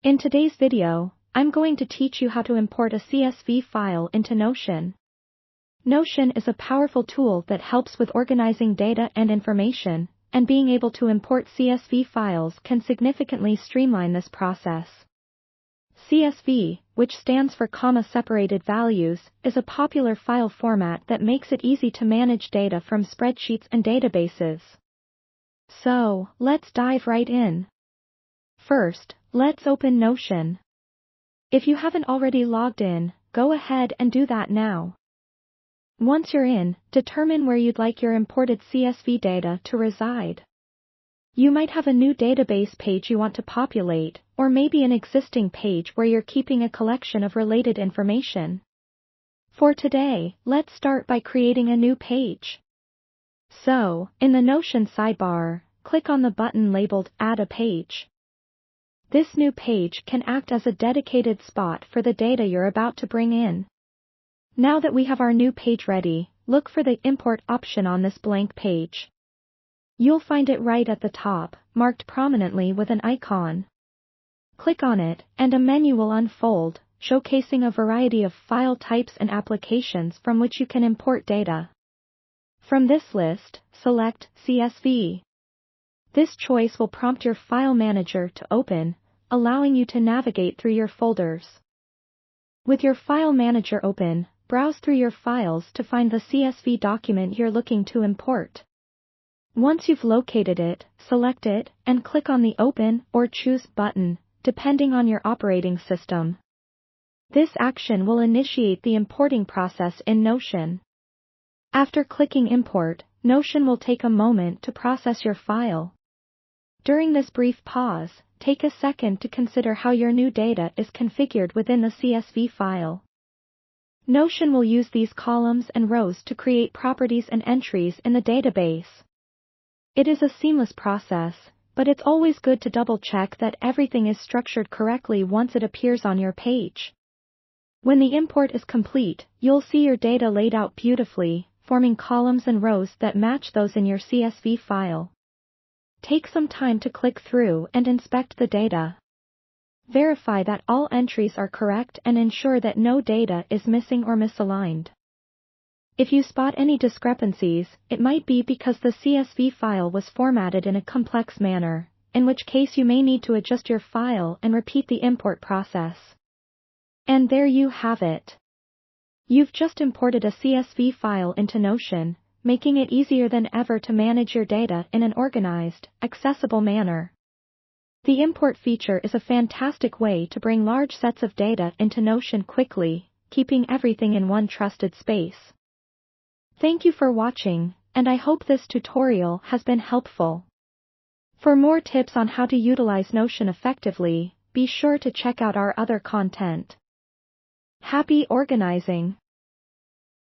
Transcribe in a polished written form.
In today's video, I'm going to teach you how to import a CSV file into Notion. Notion is a powerful tool that helps with organizing data and information, and being able to import CSV files can significantly streamline this process. CSV, which stands for comma-separated values, is a popular file format that makes it easy to manage data from spreadsheets and databases. So, let's dive right in. First, let's open Notion. If you haven't already logged in, go ahead and do that now. Once you're in, determine where you'd like your imported CSV data to reside. You might have a new database page you want to populate, or maybe an existing page where you're keeping a collection of related information. For today, let's start by creating a new page. So, in the Notion sidebar, click on the button labeled Add a Page. This new page can act as a dedicated spot for the data you're about to bring in. Now that we have our new page ready, look for the Import option on this blank page. You'll find it right at the top, marked prominently with an icon. Click on it, and a menu will unfold, showcasing a variety of file types and applications from which you can import data. From this list, select CSV. This choice will prompt your file manager to open, allowing you to navigate through your folders. With your file manager open, browse through your files to find the CSV document you're looking to import. Once you've located it, select it, and click on the Open or Choose button, depending on your operating system. This action will initiate the importing process in Notion. After clicking Import, Notion will take a moment to process your file. During this brief pause, take a second to consider how your new data is configured within the CSV file. Notion will use these columns and rows to create properties and entries in the database. It is a seamless process, but it's always good to double-check that everything is structured correctly once it appears on your page. When the import is complete, you'll see your data laid out beautifully, forming columns and rows that match those in your CSV file. Take some time to click through and inspect the data. Verify that all entries are correct and ensure that no data is missing or misaligned. If you spot any discrepancies, it might be because the CSV file was formatted in a complex manner, in which case you may need to adjust your file and repeat the import process. And there you have it. You've just imported a CSV file into Notion, making it easier than ever to manage your data in an organized, accessible manner. The import feature is a fantastic way to bring large sets of data into Notion quickly, keeping everything in one trusted space. Thank you for watching, and I hope this tutorial has been helpful. For more tips on how to utilize Notion effectively, be sure to check out our other content. Happy organizing!